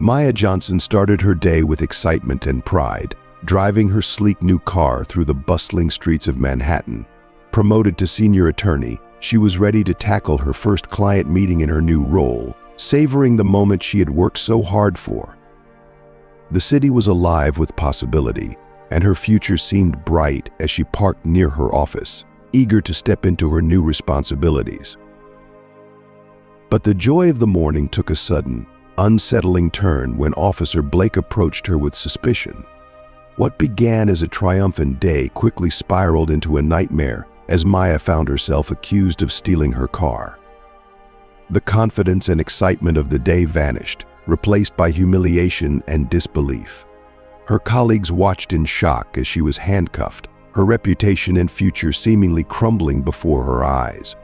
Maya Johnson started her day with excitement and pride, driving her sleek new car through the bustling streets of Manhattan. Promoted to senior attorney, she was ready to tackle her first client meeting in her new role, savoring the moment she had worked so hard for. The city was alive with possibility, and her future seemed bright as she parked near her office, eager to step into her new responsibilities. But the joy of the morning took a sudden, unsettling turn when Officer Blake approached her with suspicion. What began as a triumphant day quickly spiraled into a nightmare as Maya found herself accused of stealing her car. The confidence and excitement of the day vanished, replaced by humiliation and disbelief. Her colleagues watched in shock as she was handcuffed, her reputation and future seemingly crumbling before her eyes.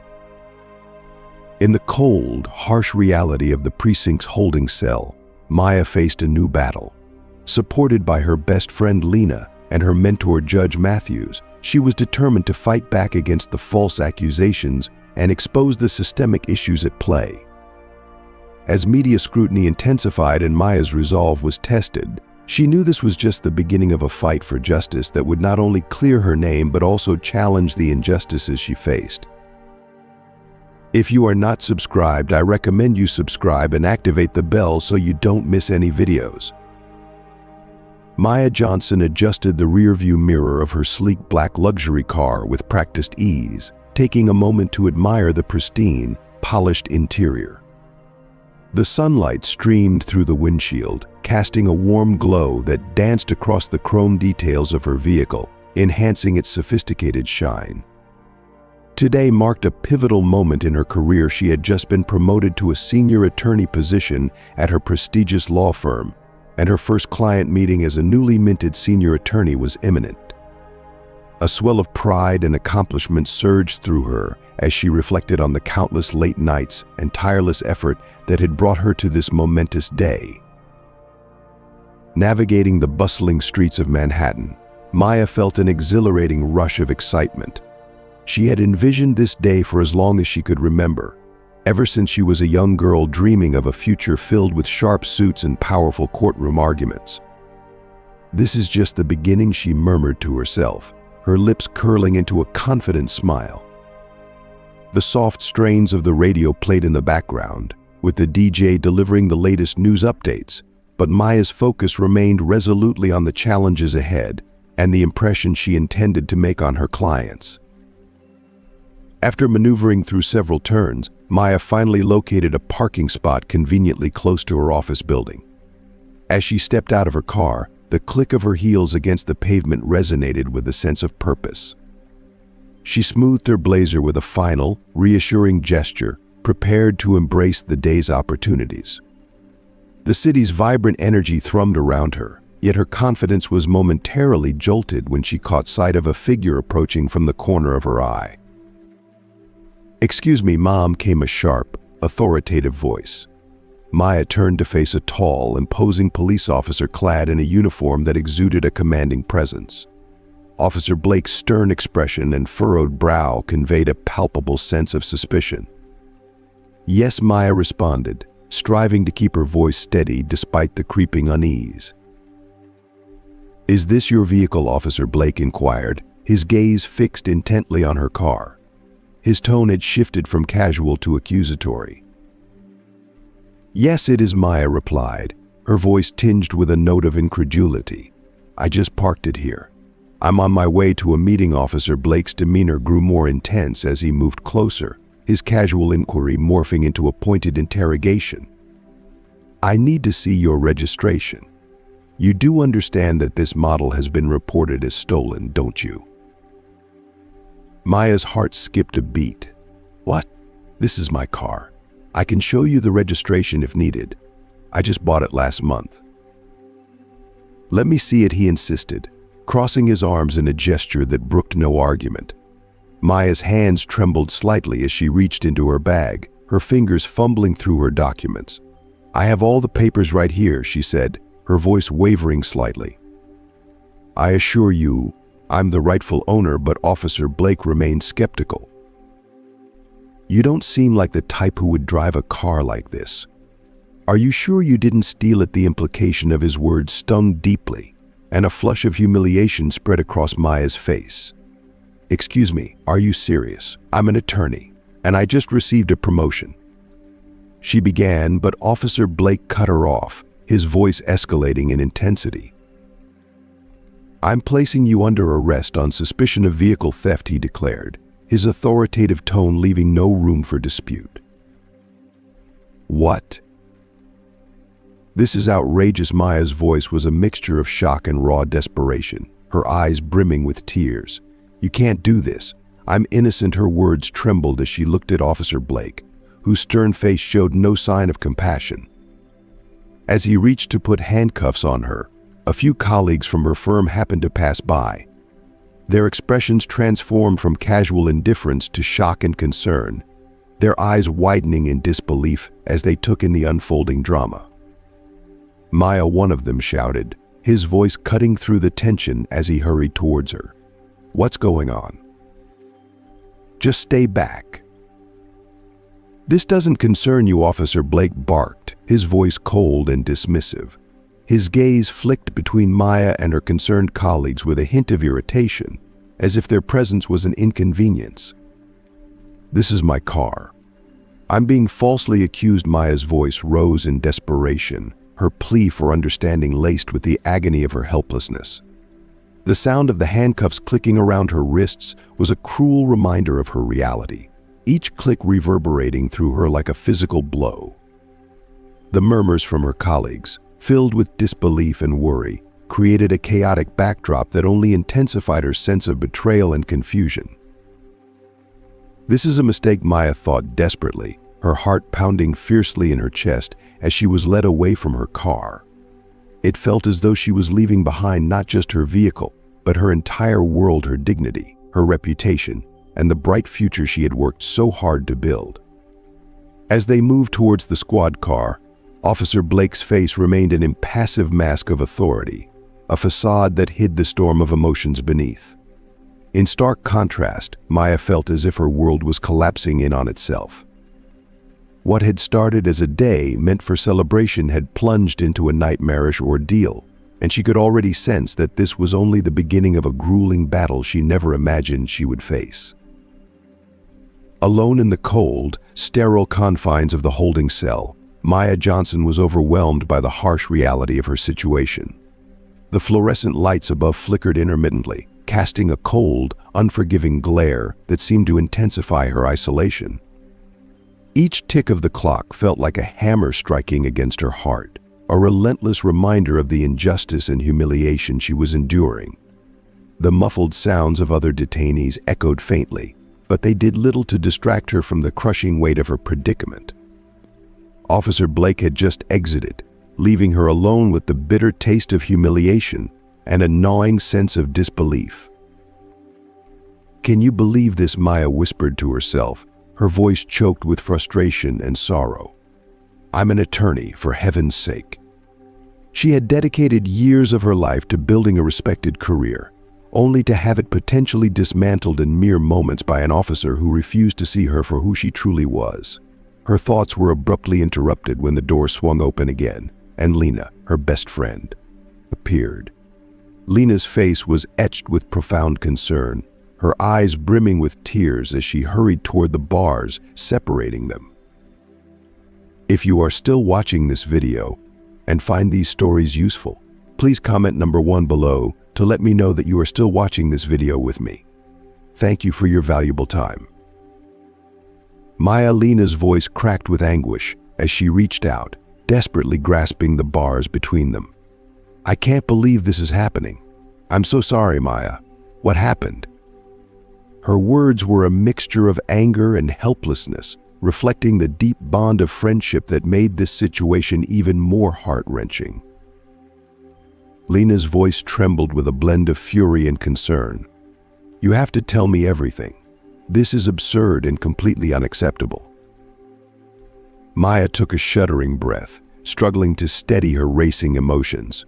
In the cold, harsh reality of the precinct's holding cell, Maya faced a new battle. Supported by her best friend Lena and her mentor Judge Matthews, she was determined to fight back against the false accusations and expose the systemic issues at play. As media scrutiny intensified and Maya's resolve was tested, she knew this was just the beginning of a fight for justice that would not only clear her name but also challenge the injustices she faced. If you are not subscribed, I recommend you subscribe and activate the bell so you don't miss any videos. Maya Johnson adjusted the rearview mirror of her sleek black luxury car with practiced ease, taking a moment to admire the pristine, polished interior. The sunlight streamed through the windshield, casting a warm glow that danced across the chrome details of her vehicle, enhancing its sophisticated shine. Today marked a pivotal moment in her career. She had just been promoted to a senior attorney position at her prestigious law firm, and her first client meeting as a newly minted senior attorney was imminent. A swell of pride and accomplishment surged through her as she reflected on the countless late nights and tireless effort that had brought her to this momentous day. Navigating the bustling streets of Manhattan, Maya felt an exhilarating rush of excitement. She had envisioned this day for as long as she could remember, ever since she was a young girl dreaming of a future filled with sharp suits and powerful courtroom arguments. "This is just the beginning," she murmured to herself, her lips curling into a confident smile. The soft strains of the radio played in the background, with the DJ delivering the latest news updates, but Maya's focus remained resolutely on the challenges ahead and the impression she intended to make on her clients. After maneuvering through several turns, Maya finally located a parking spot conveniently close to her office building. As she stepped out of her car, the click of her heels against the pavement resonated with a sense of purpose. She smoothed her blazer with a final, reassuring gesture, prepared to embrace the day's opportunities. The city's vibrant energy thrummed around her, yet her confidence was momentarily jolted when she caught sight of a figure approaching from the corner of her eye. "Excuse me, Mom," came a sharp, authoritative voice. Maya turned to face a tall, imposing police officer clad in a uniform that exuded a commanding presence. Officer Blake's stern expression and furrowed brow conveyed a palpable sense of suspicion. "Yes," Maya responded, striving to keep her voice steady despite the creeping unease. "Is this your vehicle?" Officer Blake inquired, his gaze fixed intently on her car. His tone had shifted from casual to accusatory. "Yes, it is," Maya replied, her voice tinged with a note of incredulity. "I just parked it here. I'm on my way to a meeting." Officer Blake's demeanor grew more intense as he moved closer, his casual inquiry morphing into a pointed interrogation. "I need to see your registration. You do understand that this model has been reported as stolen, don't you?" Maya's heart skipped a beat. "What? This is my car. I can show you the registration if needed. I just bought it last month." "Let me see it," he insisted, crossing his arms in a gesture that brooked no argument. Maya's hands trembled slightly as she reached into her bag, her fingers fumbling through her documents. "I have all the papers right here," she said, her voice wavering slightly. "I assure you, I'm the rightful owner," but Officer Blake remained skeptical. "You don't seem like the type who would drive a car like this. "Are you sure you didn't steal it?" The implication of his words stung deeply, and a flush of humiliation spread across Maya's face. "Excuse me, are you serious? I'm an attorney, and I just received a promotion." She began, but Officer Blake cut her off, his voice escalating in intensity. "I'm placing you under arrest on suspicion of vehicle theft," he declared, his authoritative tone leaving no room for dispute. "What?" "This is outrageous." Maya's voice was a mixture of shock and raw desperation, her eyes brimming with tears. "You can't do this. I'm innocent." Her words trembled as she looked at Officer Blake, whose stern face showed no sign of compassion. As he reached to put handcuffs on her, a few colleagues from her firm happened to pass by. Their expressions transformed from casual indifference to shock and concern, their eyes widening in disbelief as they took in the unfolding drama. "Maya," one of them shouted, his voice cutting through the tension as he hurried towards her. "What's going on? Just stay back." "This doesn't concern you," Officer Blake barked, his voice cold and dismissive. His gaze flicked between Maya and her concerned colleagues with a hint of irritation, as if their presence was an inconvenience. "This is my car. I'm being falsely accused." Maya's voice rose in desperation, her plea for understanding laced with the agony of her helplessness. The sound of the handcuffs clicking around her wrists was a cruel reminder of her reality, each click reverberating through her like a physical blow. The murmurs from her colleagues, filled with disbelief and worry, created a chaotic backdrop that only intensified her sense of betrayal and confusion. "This is a mistake," Maya thought desperately, her heart pounding fiercely in her chest as she was led away from her car. It felt as though she was leaving behind not just her vehicle, but her entire world, her dignity, her reputation, and the bright future she had worked so hard to build. As they moved towards the squad car, Officer Blake's face remained an impassive mask of authority, a facade that hid the storm of emotions beneath. In stark contrast, Maya felt as if her world was collapsing in on itself. What had started as a day meant for celebration had plunged into a nightmarish ordeal, and she could already sense that this was only the beginning of a grueling battle she never imagined she would face. Alone in the cold, sterile confines of the holding cell, Maya Johnson was overwhelmed by the harsh reality of her situation. The fluorescent lights above flickered intermittently, casting a cold, unforgiving glare that seemed to intensify her isolation. Each tick of the clock felt like a hammer striking against her heart, a relentless reminder of the injustice and humiliation she was enduring. The muffled sounds of other detainees echoed faintly, but they did little to distract her from the crushing weight of her predicament. Officer Blake had just exited, leaving her alone with the bitter taste of humiliation and a gnawing sense of disbelief. "Can you believe this?" Maya whispered to herself, her voice choked with frustration and sorrow. "I'm an attorney, for heaven's sake." She had dedicated years of her life to building a respected career, only to have it potentially dismantled in mere moments by an officer who refused to see her for who she truly was. Her thoughts were abruptly interrupted when the door swung open again, and Lena, her best friend, appeared. Lena's face was etched with profound concern, her eyes brimming with tears as she hurried toward the bars separating them. If you are still watching this video and find these stories useful, please comment number 1 below to let me know that you are still watching this video with me. Thank you for your valuable time. Lena's voice cracked with anguish as she reached out, desperately grasping the bars between them. "I can't believe this is happening. I'm so sorry, Maya. What happened?" Her words were a mixture of anger and helplessness, reflecting the deep bond of friendship that made this situation even more heart-wrenching. Lena's voice trembled with a blend of fury and concern. "You have to tell me everything. This is absurd and completely unacceptable." Maya took a shuddering breath, struggling to steady her racing emotions.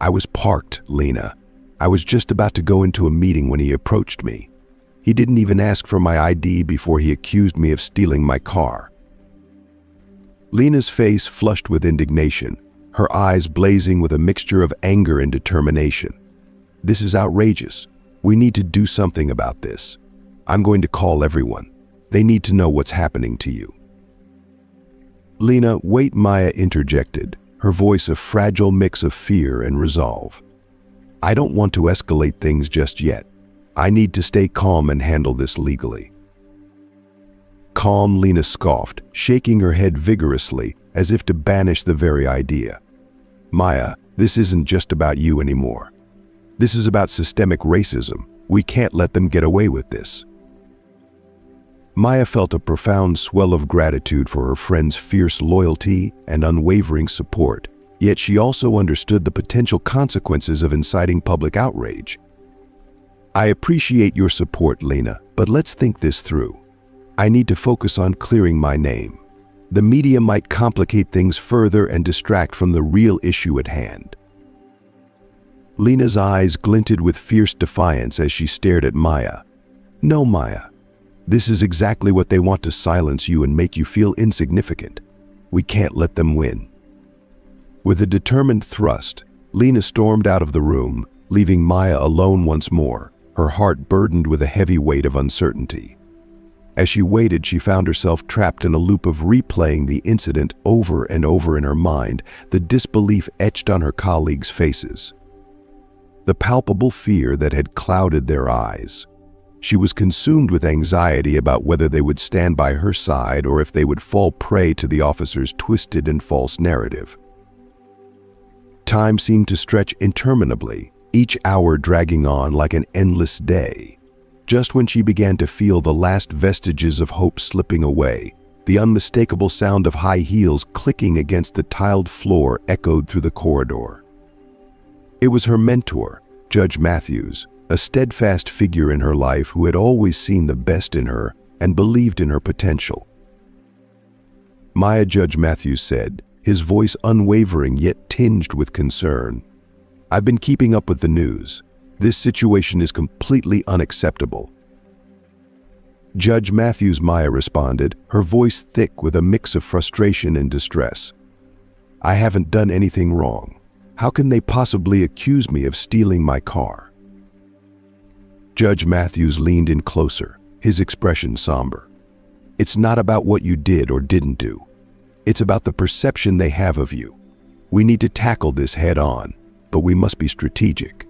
"I was parked, Lena. I was just about to go into a meeting when he approached me. He didn't even ask for my ID before he accused me of stealing my car." Lena's face flushed with indignation, her eyes blazing with a mixture of anger and determination. "This is outrageous. We need to do something about this. I'm going to call everyone. They need to know what's happening to you." "Lena, wait," Maya interjected, her voice a fragile mix of fear and resolve. "I don't want to escalate things just yet. I need to stay calm and handle this legally." "Calm," Lena scoffed, shaking her head vigorously as if to banish the very idea. "Maya, this isn't just about you anymore. This is about systemic racism. We can't let them get away with this." Maya felt a profound swell of gratitude for her friend's fierce loyalty and unwavering support, yet she also understood the potential consequences of inciting public outrage. "I appreciate your support, Lena, but let's think this through. I need to focus on clearing my name. The media might complicate things further and distract from the real issue at hand." Lena's eyes glinted with fierce defiance as she stared at Maya. "No, Maya. This is exactly what they want, to silence you and make you feel insignificant. We can't let them win." With a determined thrust, Lena stormed out of the room, leaving Maya alone once more, her heart burdened with a heavy weight of uncertainty. As she waited, she found herself trapped in a loop of replaying the incident over and over in her mind, the disbelief etched on her colleagues' faces, the palpable fear that had clouded their eyes. She was consumed with anxiety about whether they would stand by her side or if they would fall prey to the officer's twisted and false narrative. Time seemed to stretch interminably, each hour dragging on like an endless day. Just when she began to feel the last vestiges of hope slipping away, the unmistakable sound of high heels clicking against the tiled floor echoed through the corridor. It was her mentor, Judge Matthews, a steadfast figure in her life who had always seen the best in her and believed in her potential. "Maya," Judge Matthews said, his voice unwavering yet tinged with concern, "I've been keeping up with the news. This situation is completely unacceptable." "Judge Matthews," Maya responded, her voice thick with a mix of frustration and distress. "I haven't done anything wrong. How can they possibly accuse me of stealing my car?" Judge Matthews leaned in closer, his expression somber. "It's not about what you did or didn't do. It's about the perception they have of you. We need to tackle this head on, but we must be strategic."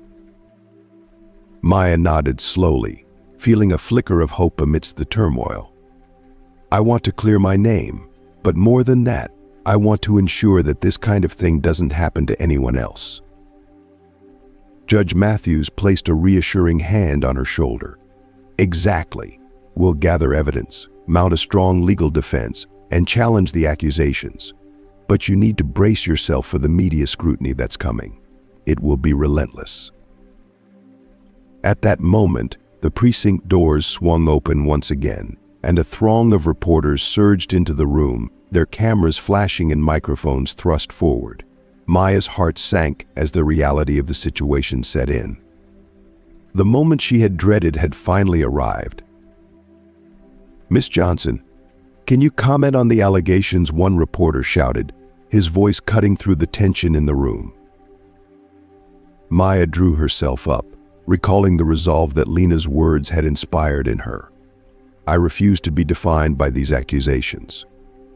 Maya nodded slowly, feeling a flicker of hope amidst the turmoil. "I want to clear my name, but more than that, I want to ensure that this kind of thing doesn't happen to anyone else." Judge Matthews placed a reassuring hand on her shoulder. "Exactly. We'll gather evidence, mount a strong legal defense, and challenge the accusations. But you need to brace yourself for the media scrutiny that's coming. It will be relentless." At that moment, the precinct doors swung open once again, and a throng of reporters surged into the room, their cameras flashing and microphones thrust forward. Maya's heart sank as the reality of the situation set in. The moment she had dreaded had finally arrived. "Miss Johnson, can you comment on the allegations?" one reporter shouted, his voice cutting through the tension in the room. Maya drew herself up, recalling the resolve that Lena's words had inspired in her. "I refuse to be defined by these accusations.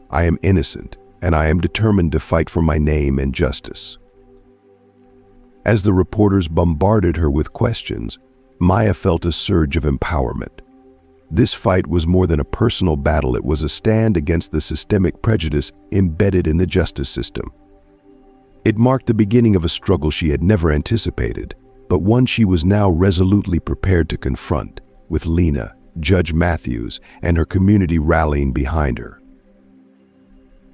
I am innocent, and I am determined to fight for my name and justice." As the reporters bombarded her with questions, Maya felt a surge of empowerment. This fight was more than a personal battle, it was a stand against the systemic prejudice embedded in the justice system. It marked the beginning of a struggle she had never anticipated, but one she was now resolutely prepared to confront, with Lena, Judge Matthews, and her community rallying behind her.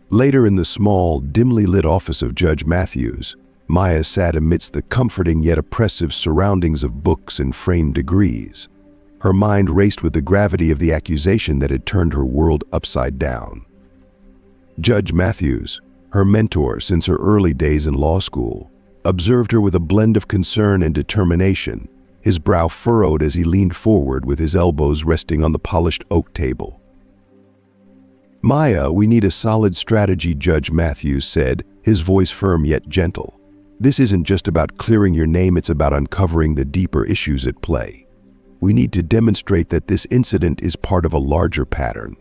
Later in the small, dimly lit office of Judge Matthews, Maya sat amidst the comforting yet oppressive surroundings of books and framed degrees. Her mind raced with the gravity of the accusation that had turned her world upside down. Judge Matthews, her mentor since her early days in law school, observed her with a blend of concern and determination, his brow furrowed as he leaned forward with his elbows resting on the polished oak table. Maya, we need a solid strategy, Judge Matthews said, his voice firm yet gentle. This isn't just about clearing your name, it's about uncovering the deeper issues at play. We need to demonstrate that this incident is part of a larger pattern.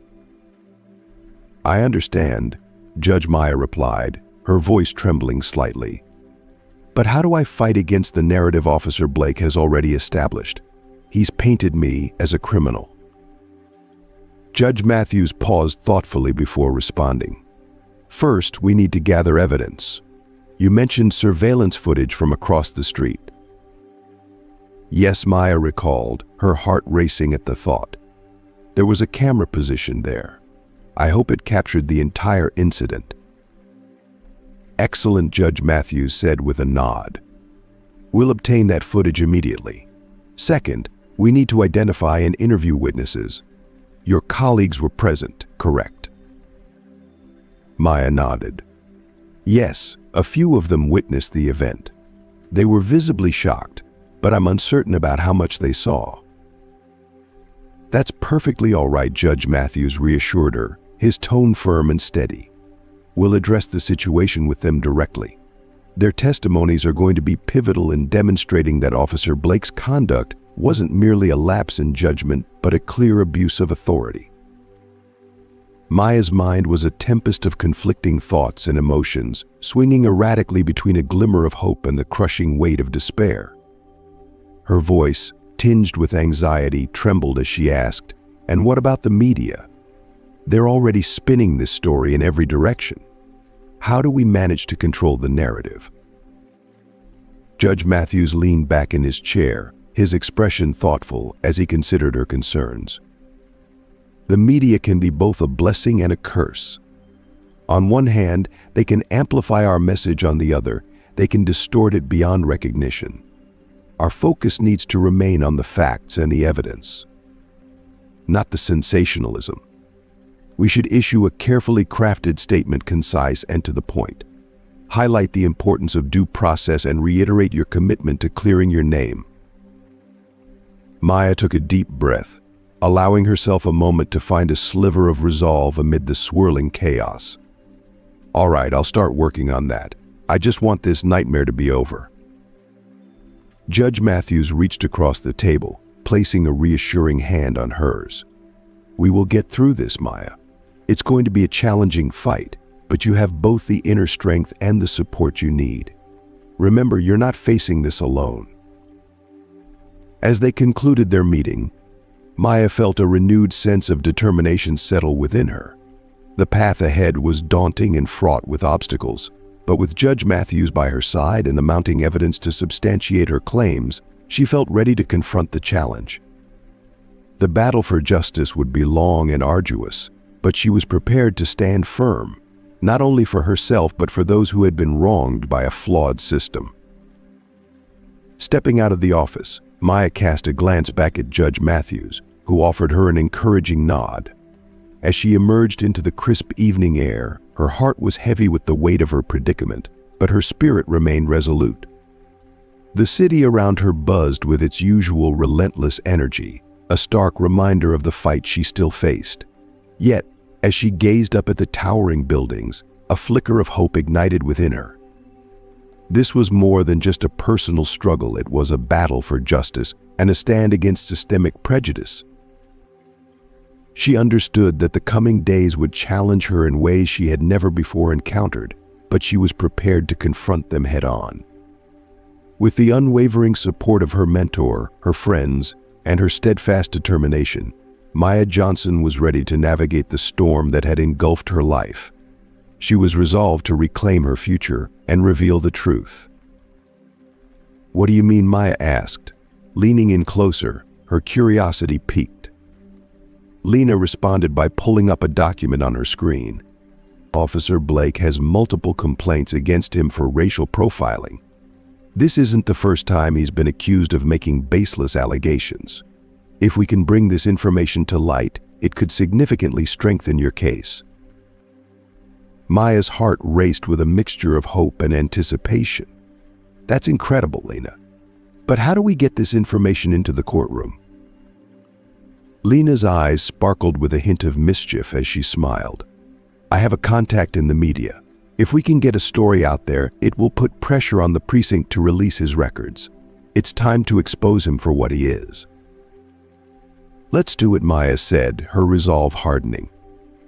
I understand, Judge Maya replied, her voice trembling slightly. But how do I fight against the narrative Officer Blake has already established? He's painted me as a criminal. Judge Matthews paused thoughtfully before responding. First, we need to gather evidence. You mentioned surveillance footage from across the street. Yes, Maya recalled, her heart racing at the thought. There was a camera positioned there. I hope it captured the entire incident. Excellent, Judge Matthews said with a nod. We'll obtain that footage immediately. Second, we need to identify and interview witnesses. Your colleagues were present, correct? Maya nodded. Yes, a few of them witnessed the event. They were visibly shocked, but I'm uncertain about how much they saw. That's perfectly all right, Judge Matthews reassured her, his tone firm and steady. We'll address the situation with them directly. Their testimonies are going to be pivotal in demonstrating that Officer Blake's conduct wasn't merely a lapse in judgment, but a clear abuse of authority. Maya's mind was a tempest of conflicting thoughts and emotions, swinging erratically between a glimmer of hope and the crushing weight of despair. Her voice, tinged with anxiety, trembled as she asked, "And what about the media? They're already spinning this story in every direction. How do we manage to control the narrative?" Judge Matthews leaned back in his chair, his expression thoughtful as he considered her concerns. The media can be both a blessing and a curse. On one hand, they can amplify our message. On the other, they can distort it beyond recognition. Our focus needs to remain on the facts and the evidence, not the sensationalism. We should issue a carefully crafted statement, concise and to the point. Highlight the importance of due process and reiterate your commitment to clearing your name. Maya took a deep breath, allowing herself a moment to find a sliver of resolve amid the swirling chaos. All right, I'll start working on that. I just want this nightmare to be over. Judge Matthews reached across the table, placing a reassuring hand on hers. We will get through this, Maya. It's going to be a challenging fight, but you have both the inner strength and the support you need. Remember, you're not facing this alone. As they concluded their meeting, Maya felt a renewed sense of determination settle within her. The path ahead was daunting and fraught with obstacles, but with Judge Matthews by her side and the mounting evidence to substantiate her claims, she felt ready to confront the challenge. The battle for justice would be long and arduous, but she was prepared to stand firm, not only for herself but for those who had been wronged by a flawed system. Stepping out of the office, Maya cast a glance back at Judge Matthews, who offered her an encouraging nod. As she emerged into the crisp evening air, her heart was heavy with the weight of her predicament, but her spirit remained resolute. The city around her buzzed with its usual relentless energy, a stark reminder of the fight she still faced. Yet, as she gazed up at the towering buildings, a flicker of hope ignited within her. This was more than just a personal struggle, it was a battle for justice and a stand against systemic prejudice. She understood that the coming days would challenge her in ways she had never before encountered, but she was prepared to confront them head-on. With the unwavering support of her mentor, her friends, and her steadfast determination, Maya Johnson was ready to navigate the storm that had engulfed her life. She was resolved to reclaim her future and reveal the truth. "What do you mean?" Maya asked, leaning in closer, her curiosity piqued. Lena responded by pulling up a document on her screen. Officer Blake has multiple complaints against him for racial profiling. This isn't the first time he's been accused of making baseless allegations. If we can bring this information to light, it could significantly strengthen your case. Maya's heart raced with a mixture of hope and anticipation. That's incredible, Lena. But how do we get this information into the courtroom? Lena's eyes sparkled with a hint of mischief as she smiled. I have a contact in the media. If we can get a story out there, it will put pressure on the precinct to release his records. It's time to expose him for what he is." "Let's do it," Maya said, her resolve hardening.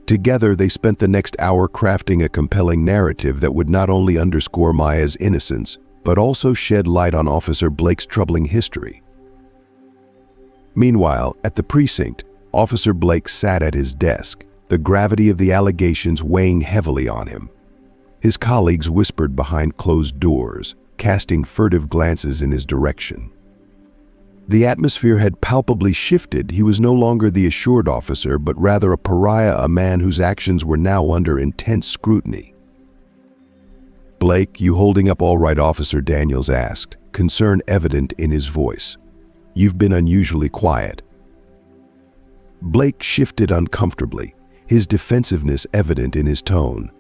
Together, they spent the next hour crafting a compelling narrative that would not only underscore Maya's innocence, but also shed light on Officer Blake's troubling history. Meanwhile, at the precinct, Officer Blake sat at his desk, the gravity of the allegations weighing heavily on him. His colleagues whispered behind closed doors, casting furtive glances in his direction. The atmosphere had palpably shifted. He was no longer the assured officer, but rather a pariah, a man whose actions were now under intense scrutiny. "Blake, you holding up all right?" Officer Daniels asked, concern evident in his voice. "You've been unusually quiet." Blake shifted uncomfortably, his defensiveness evident in his tone.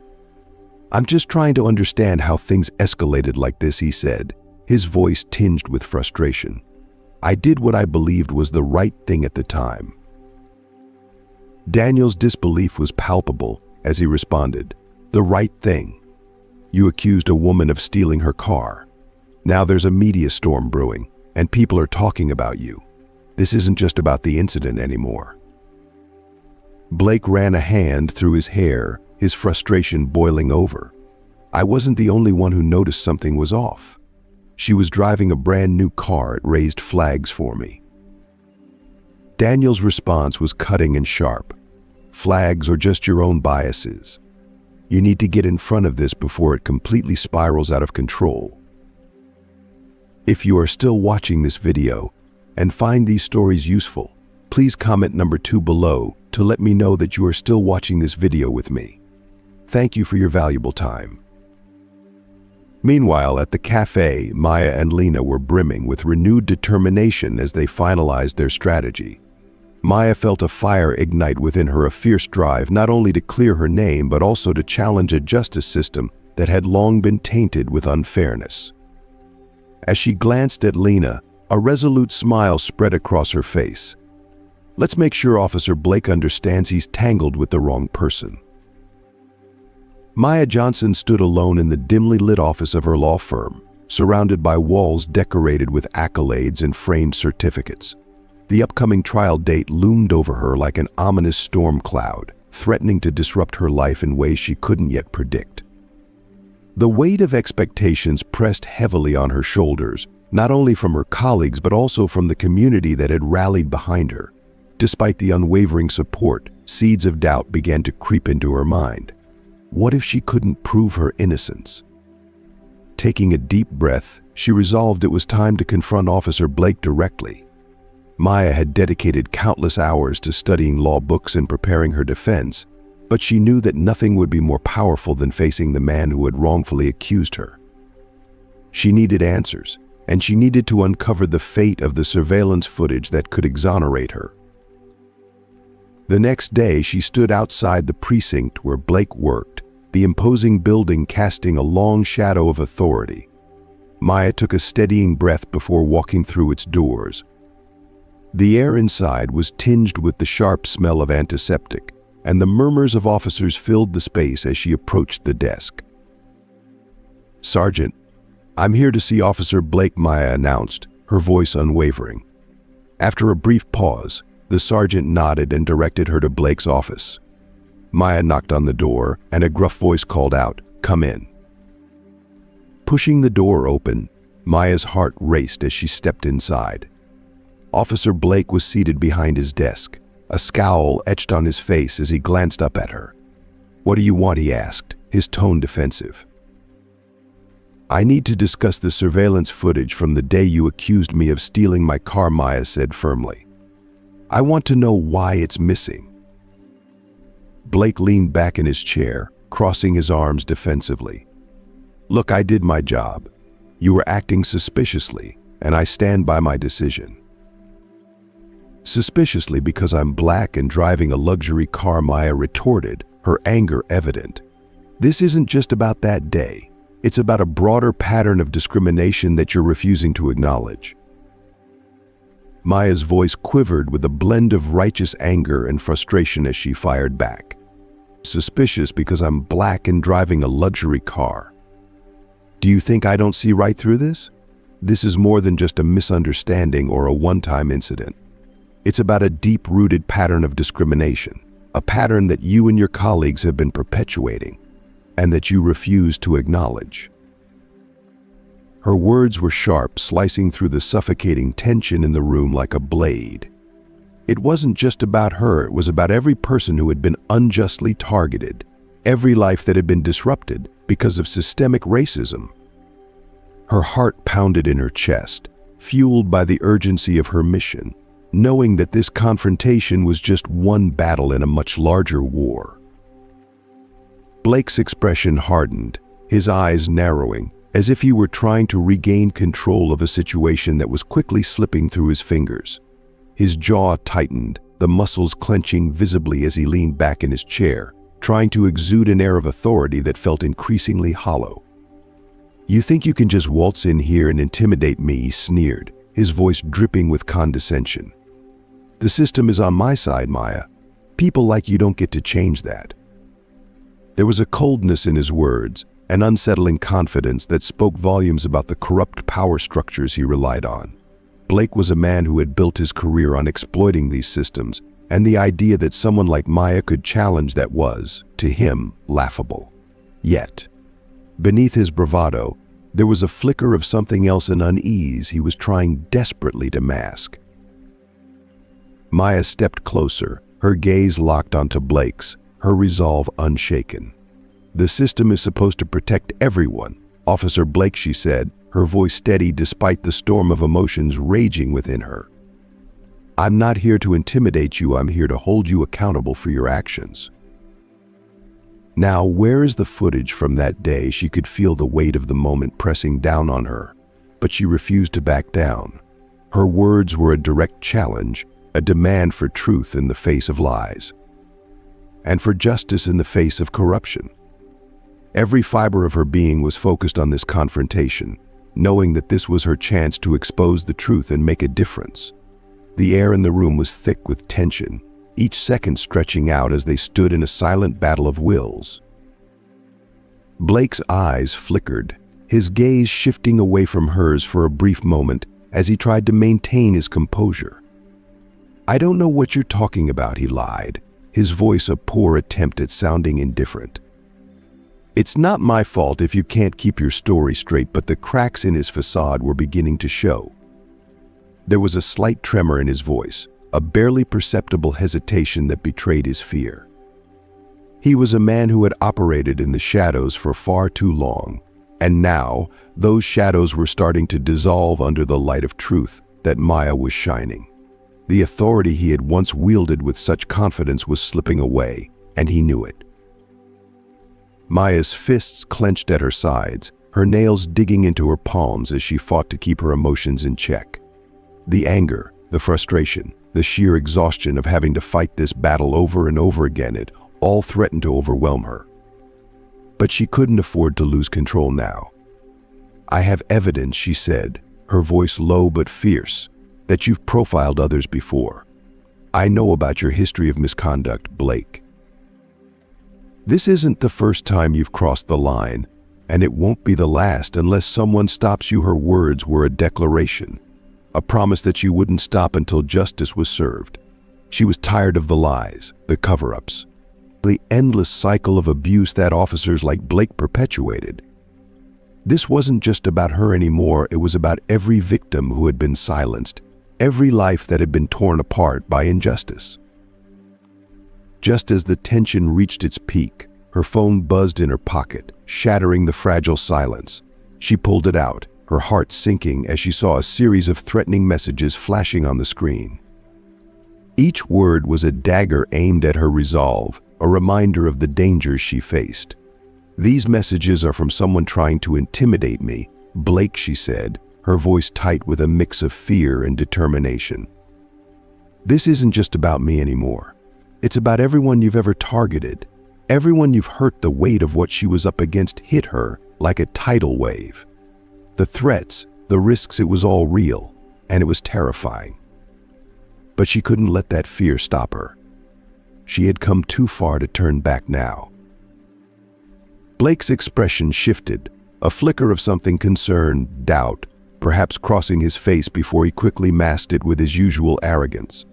"I'm just trying to understand how things escalated like this," he said, his voice tinged with frustration. "I did what I believed was the right thing at the time." Daniel's disbelief was palpable as he responded, "The right thing? You accused a woman of stealing her car. Now there's a media storm brewing, and people are talking about you. This isn't just about the incident anymore." Blake ran a hand through his hair, his frustration boiling over. "I wasn't the only one who noticed something was off. She was driving a brand new car. It raised flags for me." Daniel's response was cutting and sharp. "Flags or just your own biases? You need to get in front of this before it completely spirals out of control." If you are still watching this video and find these stories useful, please comment number 2 below to let me know that you are still watching this video with me. Thank you for your valuable time. Meanwhile, at the cafe, Maya and Lena were brimming with renewed determination as they finalized their strategy. Maya felt a fire ignite within her, a fierce drive not only to clear her name but also to challenge a justice system that had long been tainted with unfairness. As she glanced at Lena, a resolute smile spread across her face. "Let's make sure Officer Blake understands he's tangled with the wrong person." Maya Johnson stood alone in the dimly lit office of her law firm, surrounded by walls decorated with accolades and framed certificates. The upcoming trial date loomed over her like an ominous storm cloud, threatening to disrupt her life in ways she couldn't yet predict. The weight of expectations pressed heavily on her shoulders, not only from her colleagues but also from the community that had rallied behind her. Despite the unwavering support, seeds of doubt began to creep into her mind. What if she couldn't prove her innocence? Taking a deep breath, she resolved it was time to confront Officer Blake directly. Maya had dedicated countless hours to studying law books and preparing her defense, but she knew that nothing would be more powerful than facing the man who had wrongfully accused her. She needed answers, and she needed to uncover the fate of the surveillance footage that could exonerate her. The next day, she stood outside the precinct where Blake worked, the imposing building casting a long shadow of authority. Maya took a steadying breath before walking through its doors. The air inside was tinged with the sharp smell of antiseptic, and the murmurs of officers filled the space as she approached the desk. "Sergeant, I'm here to see Officer Blake," Maya announced, her voice unwavering. After a brief pause, the sergeant nodded and directed her to Blake's office. Maya knocked on the door, and a gruff voice called out, "Come in." Pushing the door open, Maya's heart raced as she stepped inside. Officer Blake was seated behind his desk, a scowl etched on his face as he glanced up at her. "What do you want?" he asked, his tone defensive. "I need to discuss the surveillance footage from the day you accused me of stealing my car," Maya said firmly. "I want to know why it's missing." Blake leaned back in his chair, crossing his arms defensively. "Look, I did my job. You were acting suspiciously, and I stand by my decision." "Suspiciously because I'm black and driving a luxury car," Maya retorted, her anger evident. "This isn't just about that day. It's about a broader pattern of discrimination that you're refusing to acknowledge." Maya's voice quivered with a blend of righteous anger and frustration as she fired back. Suspicious because I'm black and driving a luxury car. Do you think I don't see right through this? This is more than just a misunderstanding or a one-time incident. It's about a deep-rooted pattern of discrimination, a pattern that you and your colleagues have been perpetuating, and that you refuse to acknowledge. Her words were sharp, slicing through the suffocating tension in the room like a blade. It wasn't just about her, it was about every person who had been unjustly targeted, every life that had been disrupted because of systemic racism. Her heart pounded in her chest, fueled by the urgency of her mission, knowing that this confrontation was just one battle in a much larger war. Blake's expression hardened, his eyes narrowing, as if he were trying to regain control of a situation that was quickly slipping through his fingers. His jaw tightened, the muscles clenching visibly as he leaned back in his chair, trying to exude an air of authority that felt increasingly hollow. "You think you can just waltz in here and intimidate me?" he sneered, his voice dripping with condescension. "The system is on my side, Maya. People like you don't get to change that." There was a coldness in his words, an unsettling confidence that spoke volumes about the corrupt power structures he relied on. Blake was a man who had built his career on exploiting these systems, and the idea that someone like Maya could challenge that was, to him, laughable. Yet, beneath his bravado, there was a flicker of something else, an unease he was trying desperately to mask. Maya stepped closer, her gaze locked onto Blake's, her resolve unshaken. "The system is supposed to protect everyone, Officer Blake," she said, her voice steady despite the storm of emotions raging within her. "I'm not here to intimidate you, I'm here to hold you accountable for your actions." Now, where is the footage from that day? She could feel the weight of the moment pressing down on her, but she refused to back down. Her words were a direct challenge, a demand for truth in the face of lies, and for justice in the face of corruption. Every fiber of her being was focused on this confrontation, knowing that this was her chance to expose the truth and make a difference. The air in the room was thick with tension, each second stretching out as they stood in a silent battle of wills. Blake's eyes flickered, his gaze shifting away from hers for a brief moment as he tried to maintain his composure. "I don't know what you're talking about," he lied, his voice a poor attempt at sounding indifferent. "It's not my fault if you can't keep your story straight," but the cracks in his facade were beginning to show. There was a slight tremor in his voice, a barely perceptible hesitation that betrayed his fear. He was a man who had operated in the shadows for far too long, and now those shadows were starting to dissolve under the light of truth that Maya was shining. The authority he had once wielded with such confidence was slipping away, and he knew it. Maya's fists clenched at her sides, her nails digging into her palms as she fought to keep her emotions in check. The anger, the frustration, the sheer exhaustion of having to fight this battle over and over again, it all threatened to overwhelm her. But she couldn't afford to lose control now. "I have evidence," she said, her voice low but fierce, "that you've profiled others before. I know about your history of misconduct, Blake. This isn't the first time you've crossed the line, and it won't be the last unless someone stops you." Her words were a declaration, a promise that you wouldn't stop until justice was served. She was tired of the lies, the cover-ups, the endless cycle of abuse that officers like Blake perpetuated. This wasn't just about her anymore, it was about every victim who had been silenced, every life that had been torn apart by injustice. Just as the tension reached its peak, her phone buzzed in her pocket, shattering the fragile silence. She pulled it out, her heart sinking as she saw a series of threatening messages flashing on the screen. Each word was a dagger aimed at her resolve, a reminder of the dangers she faced. "These messages are from someone trying to intimidate me, Blake," she said, her voice tight with a mix of fear and determination. "This isn't just about me anymore. It's about everyone you've ever targeted, everyone you've hurt." The weight of what she was up against hit her like a tidal wave. The threats, the risks, it was all real, and it was terrifying. But she couldn't let that fear stop her. She had come too far to turn back now. Blake's expression shifted, a flicker of something concerned, doubt, perhaps crossing his face before he quickly masked it with his usual arrogance.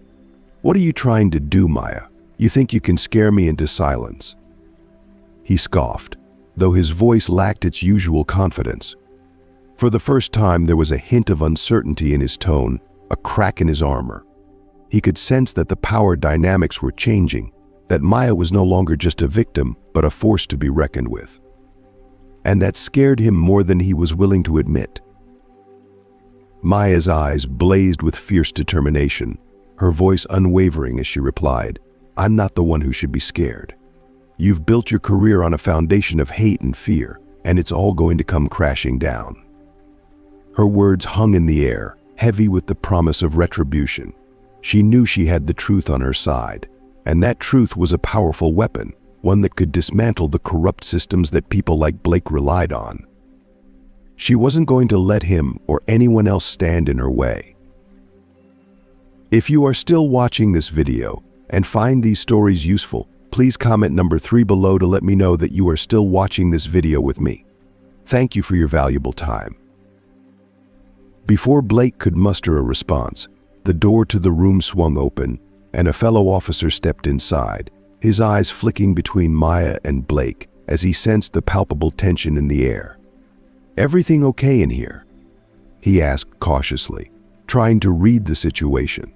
"What are you trying to do, Maya? You think you can scare me into silence?" He scoffed, though his voice lacked its usual confidence. For the first time, there was a hint of uncertainty in his tone, a crack in his armor. He could sense that the power dynamics were changing, that Maya was no longer just a victim, but a force to be reckoned with. And that scared him more than he was willing to admit. Maya's eyes blazed with fierce determination, her voice unwavering as she replied, "I'm not the one who should be scared. You've built your career on a foundation of hate and fear, and it's all going to come crashing down." Her words hung in the air, heavy with the promise of retribution. She knew she had the truth on her side, and that truth was a powerful weapon, one that could dismantle the corrupt systems that people like Blake relied on. She wasn't going to let him or anyone else stand in her way. If you are still watching this video and find these stories useful, please comment number 3 below to let me know that you are still watching this video with me. Thank you for your valuable time. Before Blake could muster a response, the door to the room swung open, and a fellow officer stepped inside, his eyes flicking between Maya and Blake as he sensed the palpable tension in the air. "Everything okay in here?" he asked cautiously, trying to read the situation.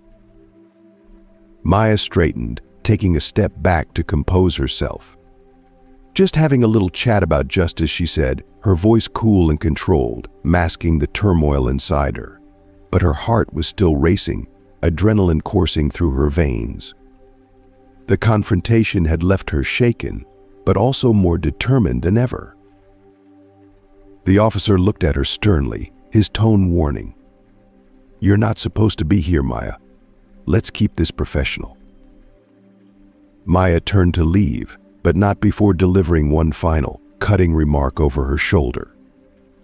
Maya straightened, taking a step back to compose herself. "Just having a little chat about justice," she said, her voice cool and controlled, masking the turmoil inside her. But her heart was still racing, adrenaline coursing through her veins. The confrontation had left her shaken, but also more determined than ever. The officer looked at her sternly, his tone warning. "You're not supposed to be here, Maya. Let's keep this professional." Maya turned to leave, but not before delivering one final, cutting remark over her shoulder.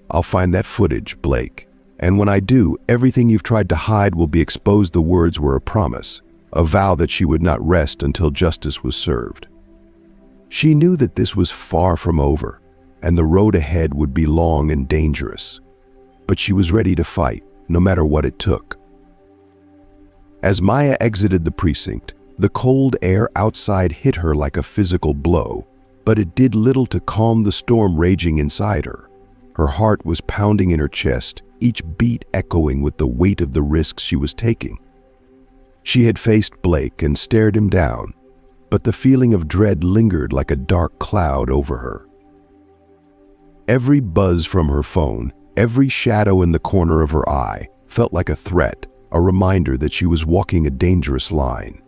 "I'll find that footage, Blake. And when I do, everything you've tried to hide will be exposed." The words were a promise, a vow that she would not rest until justice was served. She knew that this was far from over, and the road ahead would be long and dangerous. But she was ready to fight, no matter what it took. As Maya exited the precinct, the cold air outside hit her like a physical blow, but it did little to calm the storm raging inside her. Her heart was pounding in her chest, each beat echoing with the weight of the risks she was taking. She had faced Blake and stared him down, but the feeling of dread lingered like a dark cloud over her. Every buzz from her phone, every shadow in the corner of her eye, felt like a threat, a reminder that she was walking a dangerous line.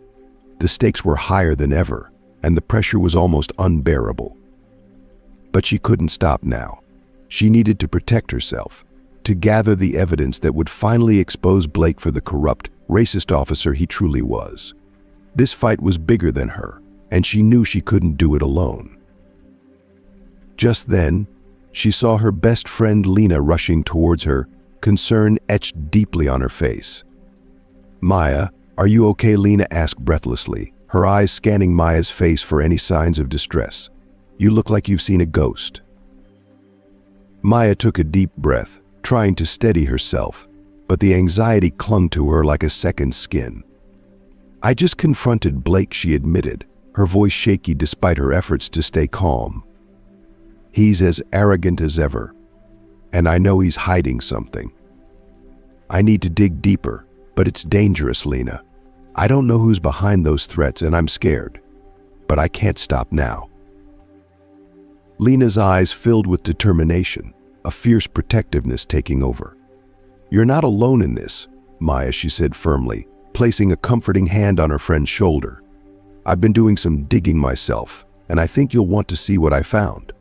The stakes were higher than ever, and the pressure was almost unbearable. But she couldn't stop now. She needed to protect herself, to gather the evidence that would finally expose Blake for the corrupt, racist officer he truly was. This fight was bigger than her, and she knew she couldn't do it alone. Just then, she saw her best friend Lena rushing towards her, concern etched deeply on her face. "Maya, are you okay?" Lena asked breathlessly, her eyes scanning Maya's face for any signs of distress. "You look like you've seen a ghost." Maya took a deep breath, trying to steady herself, but the anxiety clung to her like a second skin. "I just confronted Blake," she admitted, her voice shaky despite her efforts to stay calm. "He's as arrogant as ever, and I know he's hiding something. I need to dig deeper, but it's dangerous, Lena. I don't know who's behind those threats, and I'm scared, but I can't stop now." Lena's eyes filled with determination, a fierce protectiveness taking over. "You're not alone in this, Maya," she said firmly, placing a comforting hand on her friend's shoulder. "I've been doing some digging myself, and I think you'll want to see what I found."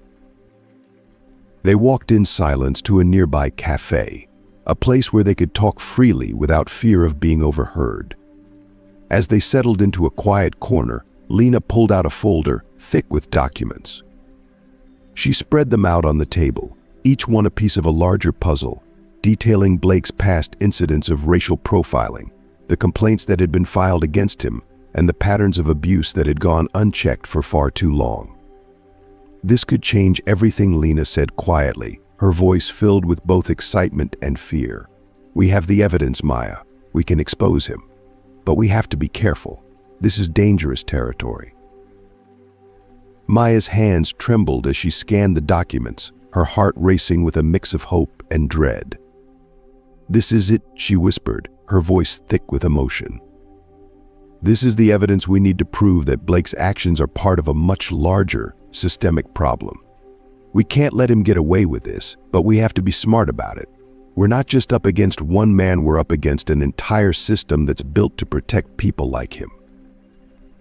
They walked in silence to a nearby cafe, a place where they could talk freely without fear of being overheard. As they settled into a quiet corner, Lena pulled out a folder thick with documents. She spread them out on the table, each one a piece of a larger puzzle, detailing Blake's past incidents of racial profiling, the complaints that had been filed against him, and the patterns of abuse that had gone unchecked for far too long. "This could change everything," Lena said quietly, her voice filled with both excitement and fear. "We have the evidence, Maya. We can expose him. But we have to be careful. This is dangerous territory." Maya's hands trembled as she scanned the documents, her heart racing with a mix of hope and dread. "This is it," she whispered, her voice thick with emotion. "This is the evidence we need to prove that Blake's actions are part of a much larger, systemic problem. We can't let him get away with this, but we have to be smart about it. We're not just up against one man, we're up against an entire system that's built to protect people like him."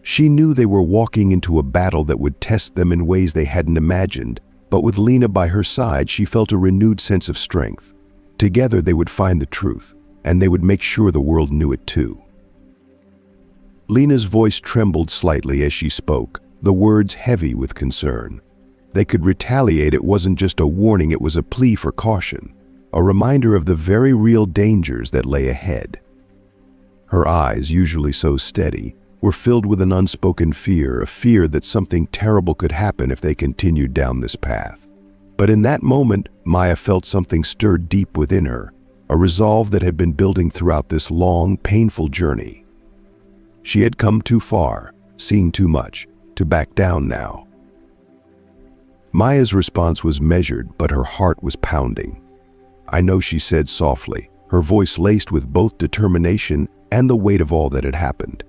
She knew they were walking into a battle that would test them in ways they hadn't imagined, but with Lena by her side, she felt a renewed sense of strength. Together they would find the truth, and they would make sure the world knew it too. Lena's voice trembled slightly as she spoke, the words heavy with concern. They could retaliate. It wasn't just a warning, it was a plea for caution, a reminder of the very real dangers that lay ahead. Her eyes, usually so steady, were filled with an unspoken fear, a fear that something terrible could happen if they continued down this path. But in that moment, Maya felt something stir deep within her, a resolve that had been building throughout this long, painful journey. She had come too far, seen too much, to back down now. Maya's response was measured, but her heart was pounding. "I know," she said softly, her voice laced with both determination and the weight of all that had happened.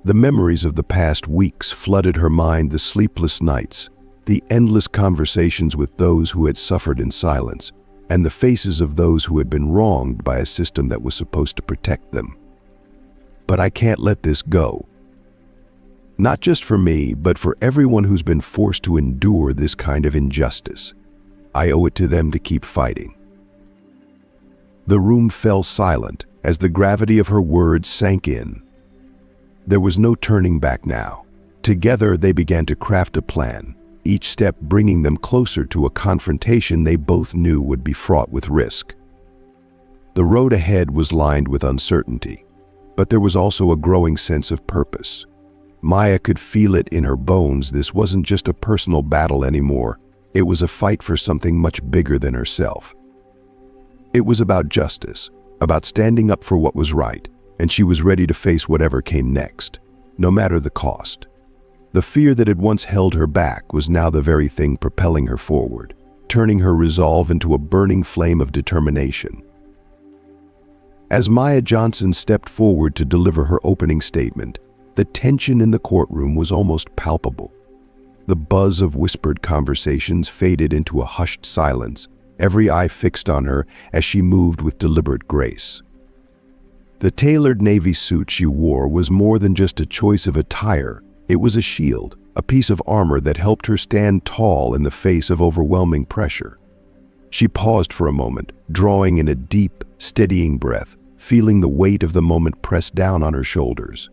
The memories of the past weeks flooded her mind, the sleepless nights, the endless conversations with those who had suffered in silence, and the faces of those who had been wronged by a system that was supposed to protect them. "But I can't let this go. Not just for me, but for everyone who's been forced to endure this kind of injustice. I owe it to them to keep fighting." The room fell silent as the gravity of her words sank in. There was no turning back now. Together they began to craft a plan, each step bringing them closer to a confrontation they both knew would be fraught with risk. The road ahead was lined with uncertainty, but there was also a growing sense of purpose. Maya could feel it in her bones. This wasn't just a personal battle anymore. It was a fight for something much bigger than herself. It was about justice, about standing up for what was right, and she was ready to face whatever came next, no matter the cost. The fear that had once held her back was now the very thing propelling her forward, turning her resolve into a burning flame of determination. As Maya Johnson stepped forward to deliver her opening statement, the tension in the courtroom was almost palpable. The buzz of whispered conversations faded into a hushed silence, every eye fixed on her as she moved with deliberate grace. The tailored navy suit she wore was more than just a choice of attire. It was a shield, a piece of armor that helped her stand tall in the face of overwhelming pressure. She paused for a moment, drawing in a deep, steadying breath, feeling the weight of the moment press down on her shoulders.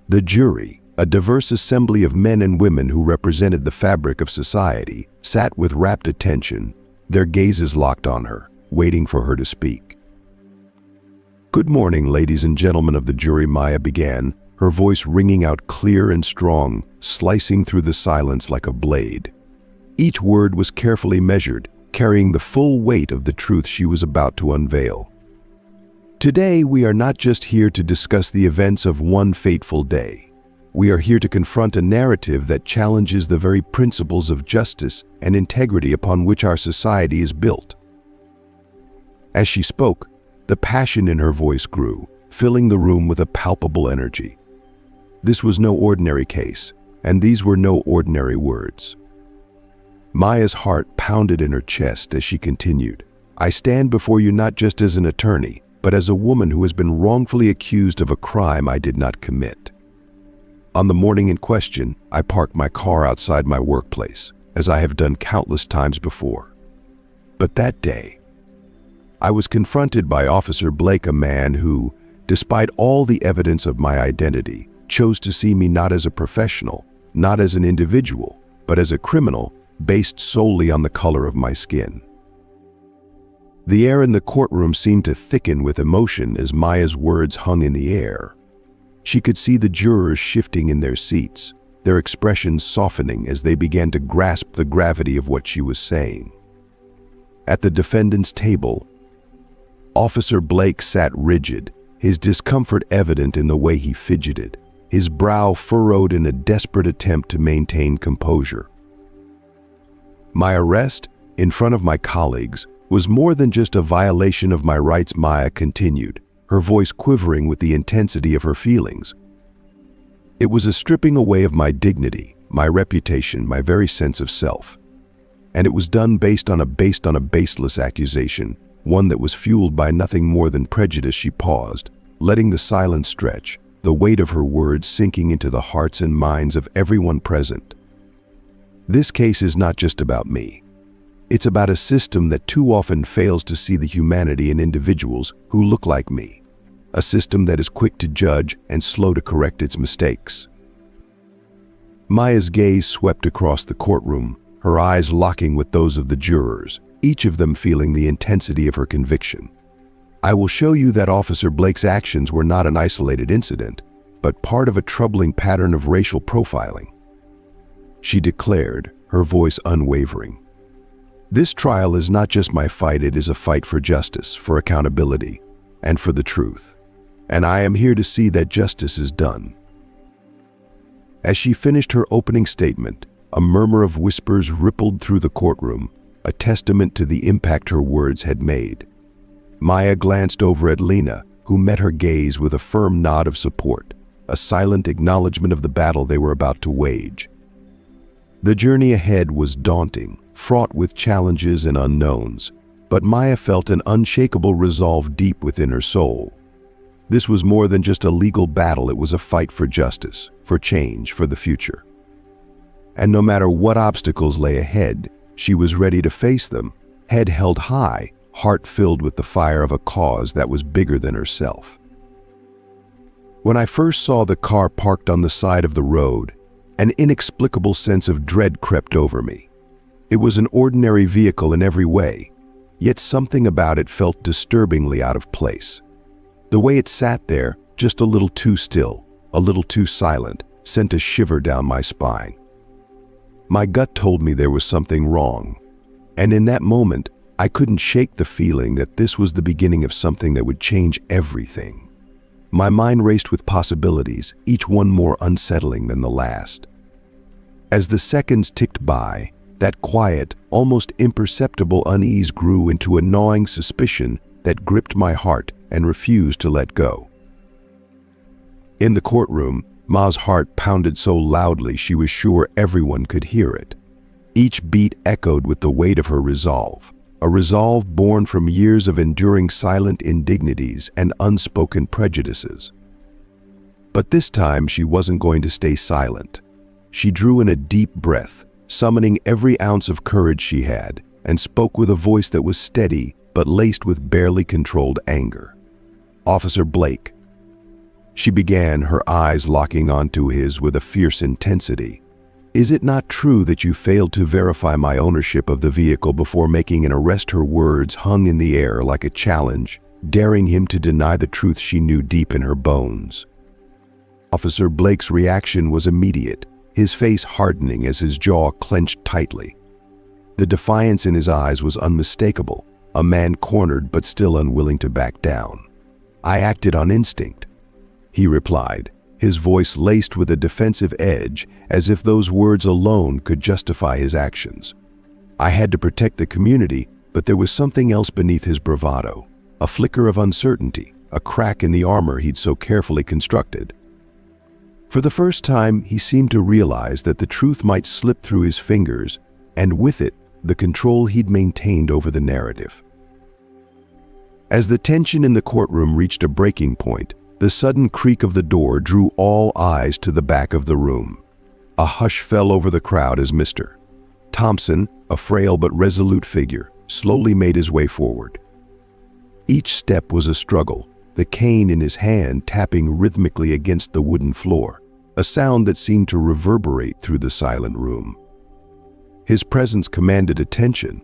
The jury, a diverse assembly of men and women who represented the fabric of society, sat with rapt attention, their gazes locked on her, waiting for her to speak. "Good morning, ladies and gentlemen of the jury," Maya began, her voice ringing out clear and strong, slicing through the silence like a blade. Each word was carefully measured, carrying the full weight of the truth she was about to unveil. "Today, we are not just here to discuss the events of one fateful day. We are here to confront a narrative that challenges the very principles of justice and integrity upon which our society is built." As she spoke, the passion in her voice grew, filling the room with a palpable energy. This was no ordinary case, and these were no ordinary words. Maya's heart pounded in her chest as she continued, "I stand before you not just as an attorney, but as a woman who has been wrongfully accused of a crime I did not commit. On the morning in question, I parked my car outside my workplace, as I have done countless times before. But that day, I was confronted by Officer Blake, a man who, despite all the evidence of my identity, chose to see me not as a professional, not as an individual, but as a criminal based solely on the color of my skin." The air in the courtroom seemed to thicken with emotion as Maya's words hung in the air. She could see the jurors shifting in their seats, their expressions softening as they began to grasp the gravity of what she was saying. At the defendant's table, Officer Blake sat rigid, his discomfort evident in the way he fidgeted, his brow furrowed in a desperate attempt to maintain composure. My arrest, in front of my colleagues, was more than just a violation of my rights, Maya continued, her voice quivering with the intensity of her feelings. It was a stripping away of my dignity, my reputation, my very sense of self. And it was done based on a baseless accusation, one that was fueled by nothing more than prejudice. She paused, letting the silence stretch, the weight of her words sinking into the hearts and minds of everyone present. This case is not just about me. It's about a system that too often fails to see the humanity in individuals who look like me. A system that is quick to judge and slow to correct its mistakes. Maya's gaze swept across the courtroom, her eyes locking with those of the jurors, each of them feeling the intensity of her conviction. I will show you that Officer Blake's actions were not an isolated incident, but part of a troubling pattern of racial profiling. She declared, her voice unwavering. This trial is not just my fight, it is a fight for justice, for accountability, and for the truth. And I am here to see that justice is done. As she finished her opening statement, a murmur of whispers rippled through the courtroom, a testament to the impact her words had made. Maya glanced over at Lena, who met her gaze with a firm nod of support, a silent acknowledgement of the battle they were about to wage. The journey ahead was daunting, fraught with challenges and unknowns, but Maya felt an unshakable resolve deep within her soul. This was more than just a legal battle, it was a fight for justice, for change, for the future. And no matter what obstacles lay ahead, she was ready to face them, head held high, heart filled with the fire of a cause that was bigger than herself. When I first saw the car parked on the side of the road, an inexplicable sense of dread crept over me. It was an ordinary vehicle in every way, yet something about it felt disturbingly out of place. The way it sat there, just a little too still, a little too silent, sent a shiver down my spine. My gut told me there was something wrong, and in that moment, I couldn't shake the feeling that this was the beginning of something that would change everything. My mind raced with possibilities, each one more unsettling than the last. As the seconds ticked by, that quiet, almost imperceptible unease grew into a gnawing suspicion that gripped my heart and refused to let go. In the courtroom, Ma's heart pounded so loudly she was sure everyone could hear it. Each beat echoed with the weight of her resolve, a resolve born from years of enduring silent indignities and unspoken prejudices. But this time she wasn't going to stay silent. She drew in a deep breath, summoning every ounce of courage she had, and spoke with a voice that was steady but laced with barely controlled anger. "Officer Blake," she began, her eyes locking onto his with a fierce intensity. "Is it not true that you failed to verify my ownership of the vehicle before making an arrest?" Her words hung in the air like a challenge, daring him to deny the truth she knew deep in her bones. Officer Blake's reaction was immediate, his face hardening as his jaw clenched tightly. The defiance in his eyes was unmistakable, a man cornered but still unwilling to back down. "I acted on instinct," he replied, his voice laced with a defensive edge, as if those words alone could justify his actions. "I had to protect the community, but there was something else beneath his bravado, a flicker of uncertainty, a crack in the armor he'd so carefully constructed." For the first time, he seemed to realize that the truth might slip through his fingers, and with it, the control he'd maintained over the narrative. As the tension in the courtroom reached a breaking point, the sudden creak of the door drew all eyes to the back of the room. A hush fell over the crowd as Mr. Thompson, a frail but resolute figure, slowly made his way forward. Each step was a struggle, the cane in his hand tapping rhythmically against the wooden floor, a sound that seemed to reverberate through the silent room. His presence commanded attention,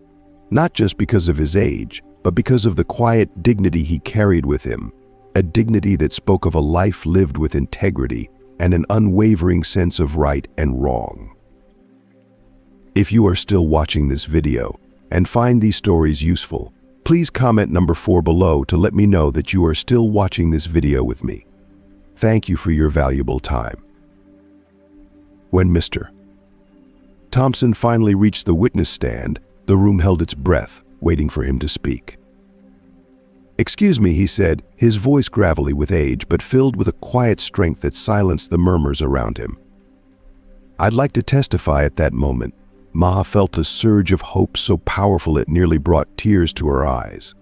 not just because of his age, but because of the quiet dignity he carried with him, a dignity that spoke of a life lived with integrity and an unwavering sense of right and wrong. If you are still watching this video and find these stories useful, please comment number 4 below to let me know that you are still watching this video with me. Thank you for your valuable time. When Mr. Thompson finally reached the witness stand, the room held its breath, waiting for him to speak. "Excuse me," he said, his voice gravelly with age but filled with a quiet strength that silenced the murmurs around him. "I'd like to testify." At that moment, Maha felt a surge of hope so powerful it nearly brought tears to her eyes.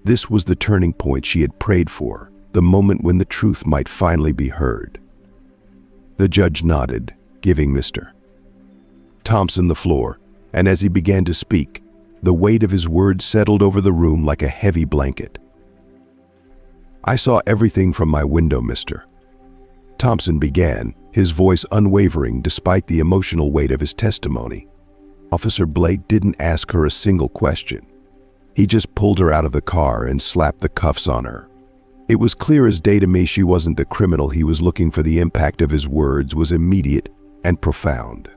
This was the turning point she had prayed for, the moment when the truth might finally be heard. The judge nodded, giving Mr. Thompson the floor, and as he began to speak, the weight of his words settled over the room like a heavy blanket. "I saw everything from my window, Mr. Thompson began, his voice unwavering despite the emotional weight of his testimony. Officer Blake didn't ask her a single question. He just pulled her out of the car and slapped the cuffs on her. It was clear as day to me she wasn't the criminal he was looking for. The impact of his words was immediate and profound."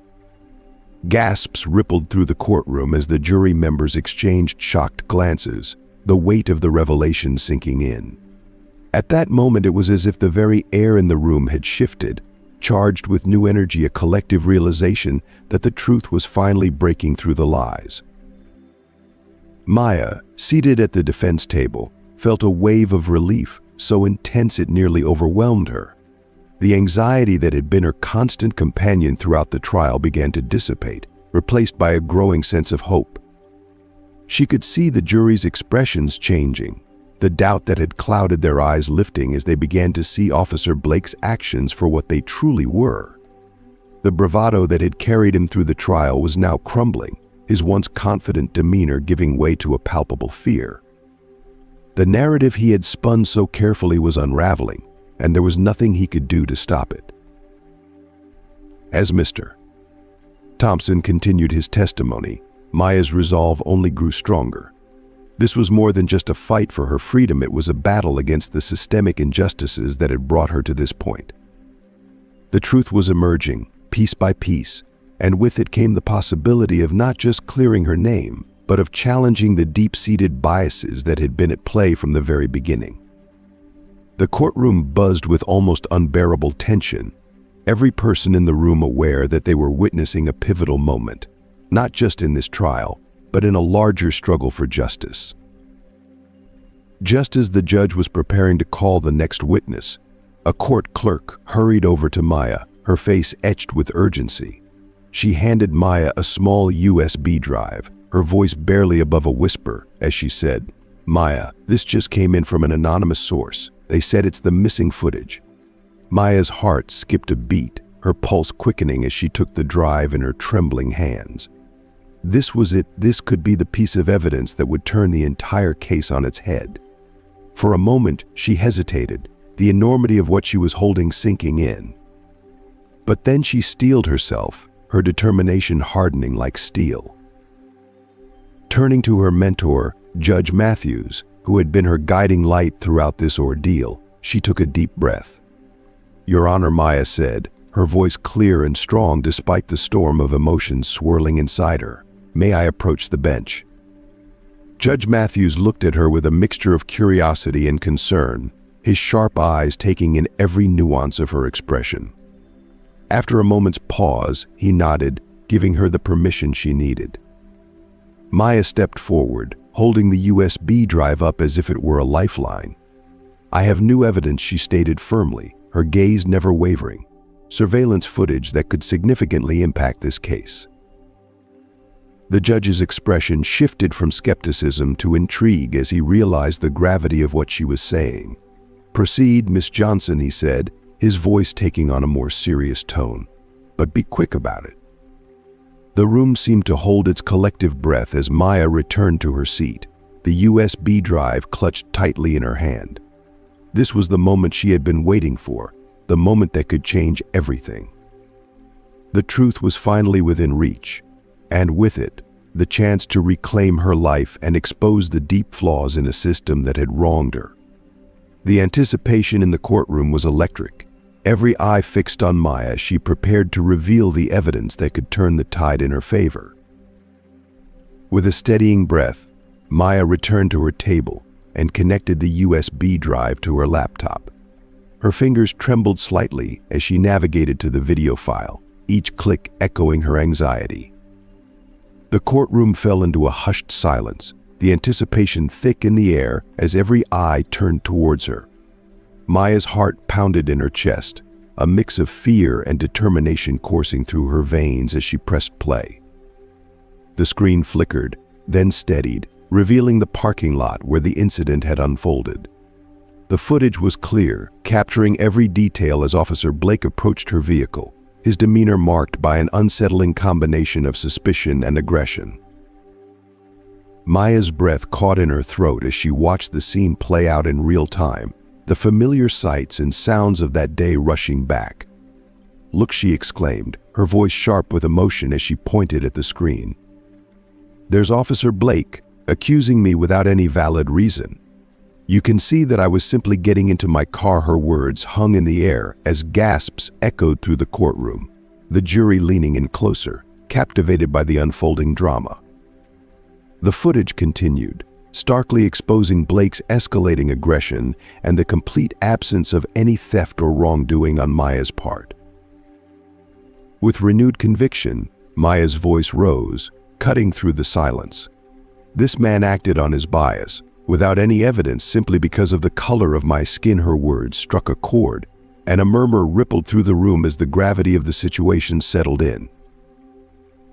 Gasps rippled through the courtroom as the jury members exchanged shocked glances, the weight of the revelation sinking in. At that moment, it was as if the very air in the room had shifted, charged with new energy, a collective realization that the truth was finally breaking through the lies. Maya, seated at the defense table, felt a wave of relief so intense it nearly overwhelmed her. The anxiety that had been her constant companion throughout the trial began to dissipate, replaced by a growing sense of hope. She could see the jury's expressions changing, the doubt that had clouded their eyes lifting as they began to see Officer Blake's actions for what they truly were. The bravado that had carried him through the trial was now crumbling, his once confident demeanor giving way to a palpable fear. The narrative he had spun so carefully was unraveling, and there was nothing he could do to stop it. As Mr. Thompson continued his testimony, Maya's resolve only grew stronger. This was more than just a fight for her freedom, it was a battle against the systemic injustices that had brought her to this point. The truth was emerging, piece by piece, and with it came the possibility of not just clearing her name, but of challenging the deep-seated biases that had been at play from the very beginning. The courtroom buzzed with almost unbearable tension, every person in the room aware that they were witnessing a pivotal moment, not just in this trial, but in a larger struggle for justice. Just as the judge was preparing to call the next witness, a court clerk hurried over to Maya, her face etched with urgency. She handed Maya a small USB drive, her voice barely above a whisper, as she said, "Maya, this just came in from an anonymous source. They said it's the missing footage." Maya's heart skipped a beat, her pulse quickening as she took the drive in her trembling hands. This was it. This could be the piece of evidence that would turn the entire case on its head. For a moment, she hesitated, the enormity of what she was holding sinking in. But then she steeled herself, her determination hardening like steel. Turning to her mentor, Judge Matthews, who had been her guiding light throughout this ordeal, she took a deep breath. "Your Honor," Maya said, her voice clear and strong despite the storm of emotions swirling inside her, "may I approach the bench?" Judge Matthews looked at her with a mixture of curiosity and concern, his sharp eyes taking in every nuance of her expression. After a moment's pause, he nodded, giving her the permission she needed. Maya stepped forward, holding the USB drive up as if it were a lifeline. "I have new evidence," she stated firmly, her gaze never wavering. "Surveillance footage that could significantly impact this case." The judge's expression shifted from skepticism to intrigue as he realized the gravity of what she was saying. "Proceed, Miss Johnson," he said, his voice taking on a more serious tone. "But be quick about it." The room seemed to hold its collective breath as Maya returned to her seat, the USB drive clutched tightly in her hand. This was the moment she had been waiting for, the moment that could change everything. The truth was finally within reach, and with it, the chance to reclaim her life and expose the deep flaws in a system that had wronged her. The anticipation in the courtroom was electric. Every eye fixed on Maya, she prepared to reveal the evidence that could turn the tide in her favor. With a steadying breath, Maya returned to her table and connected the USB drive to her laptop. Her fingers trembled slightly as she navigated to the video file, each click echoing her anxiety. The courtroom fell into a hushed silence, the anticipation thick in the air as every eye turned towards her. Maya's heart pounded in her chest, a mix of fear and determination coursing through her veins as she pressed play. The screen flickered, then steadied, revealing the parking lot where the incident had unfolded. The footage was clear, capturing every detail as Officer Blake approached her vehicle, his demeanor marked by an unsettling combination of suspicion and aggression. Maya's breath caught in her throat as she watched the scene play out in real time, the familiar sights and sounds of that day rushing back. "Look," she exclaimed, her voice sharp with emotion as she pointed at the screen. "There's Officer Blake, accusing me without any valid reason. You can see that I was simply getting into my car." Her words hung in the air as gasps echoed through the courtroom, the jury leaning in closer, captivated by the unfolding drama. The footage continued, starkly exposing Blake's escalating aggression and the complete absence of any theft or wrongdoing on Maya's part. With renewed conviction, Maya's voice rose, cutting through the silence. "This man acted on his bias, without any evidence, simply because of the color of my skin." Her words struck a chord, and a murmur rippled through the room as the gravity of the situation settled in.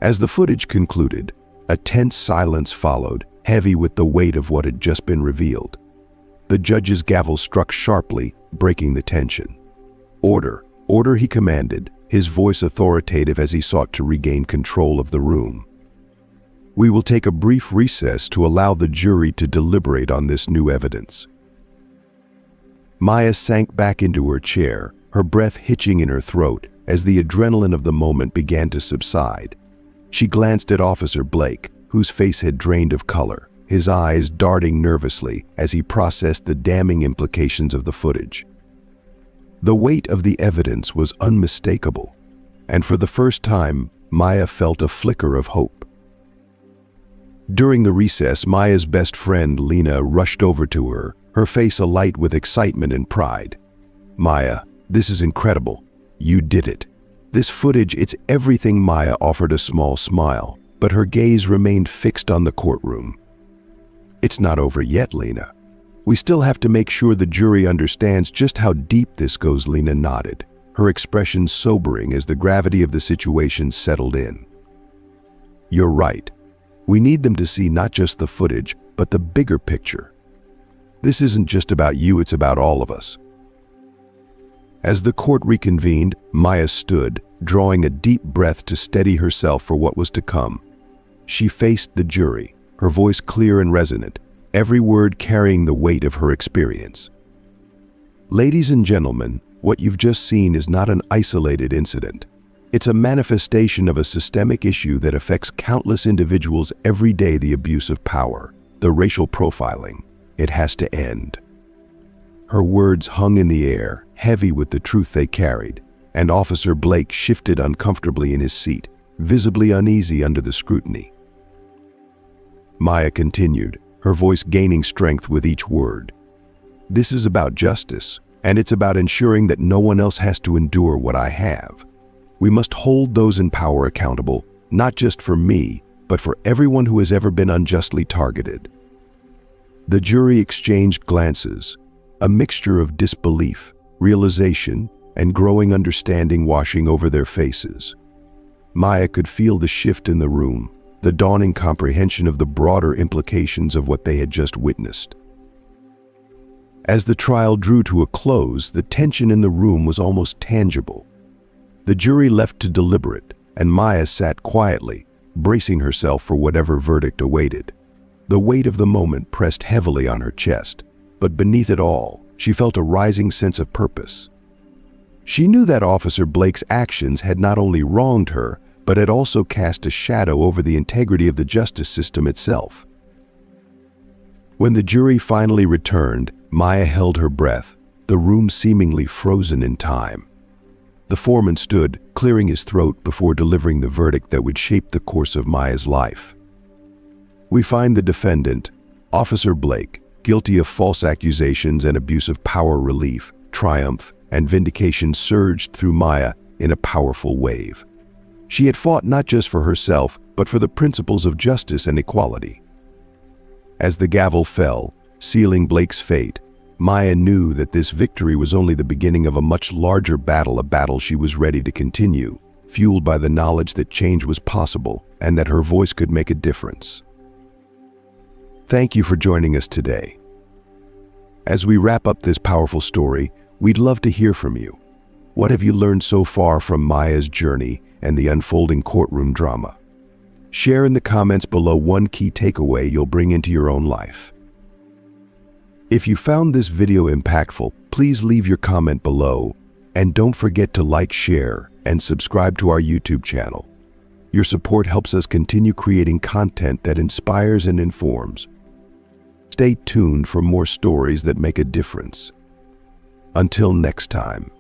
As the footage concluded, a tense silence followed, heavy with the weight of what had just been revealed. The judge's gavel struck sharply, breaking the tension. "Order, order," he commanded, his voice authoritative as he sought to regain control of the room. "We will take a brief recess to allow the jury to deliberate on this new evidence." Maya sank back into her chair, her breath hitching in her throat as the adrenaline of the moment began to subside. She glanced at Officer Blake, whose face had drained of color, his eyes darting nervously as he processed the damning implications of the footage. The weight of the evidence was unmistakable, and for the first time, Maya felt a flicker of hope. During the recess, Maya's best friend, Lena, rushed over to her, her face alight with excitement and pride. "Maya, this is incredible. You did it. This footage, it's everything." Maya offered a small smile, but her gaze remained fixed on the courtroom. "It's not over yet, Lena. We still have to make sure the jury understands just how deep this goes." Lena nodded, her expression sobering as the gravity of the situation settled in. "You're right. We need them to see not just the footage, but the bigger picture. This isn't just about you, it's about all of us." As the court reconvened, Maya stood, drawing a deep breath to steady herself for what was to come. She faced the jury, her voice clear and resonant, every word carrying the weight of her experience. "Ladies and gentlemen, what you've just seen is not an isolated incident. It's a manifestation of a systemic issue that affects countless individuals every day. The abuse of power, the racial profiling. It has to end." Her words hung in the air, heavy with the truth they carried, and Officer Blake shifted uncomfortably in his seat, visibly uneasy under the scrutiny. Maya continued, her voice gaining strength with each word. "This is about justice, and it's about ensuring that no one else has to endure what I have. We must hold those in power accountable, not just for me, but for everyone who has ever been unjustly targeted." The jury exchanged glances, a mixture of disbelief, realization, and growing understanding washing over their faces. Maya could feel the shift in the room, the dawning comprehension of the broader implications of what they had just witnessed. As the trial drew to a close, the tension in the room was almost tangible. The jury left to deliberate, and Maya sat quietly, bracing herself for whatever verdict awaited. The weight of the moment pressed heavily on her chest, but beneath it all, she felt a rising sense of purpose. She knew that Officer Blake's actions had not only wronged her, but had also cast a shadow over the integrity of the justice system itself. When the jury finally returned, Maya held her breath, the room seemingly frozen in time. The foreman stood, clearing his throat before delivering the verdict that would shape the course of Maya's life. We find the defendant, Officer Blake, guilty of false accusations and abuse of power. Relief, triumph, and vindication surged through Maya in a powerful wave. She had fought not just for herself, but for the principles of justice and equality. As the gavel fell, sealing Blake's fate, Maya knew that this victory was only the beginning of a much larger battle, a battle she was ready to continue, fueled by the knowledge that change was possible and that her voice could make a difference. Thank you for joining us today. As we wrap up this powerful story, we'd love to hear from you. What have you learned so far from Maya's journey and the unfolding courtroom drama? Share in the comments below one key takeaway you'll bring into your own life. If you found this video impactful, please leave your comment below, and don't forget to like, share, and subscribe to our YouTube channel. Your support helps us continue creating content that inspires and informs. Stay tuned for more stories that make a difference. Until next time.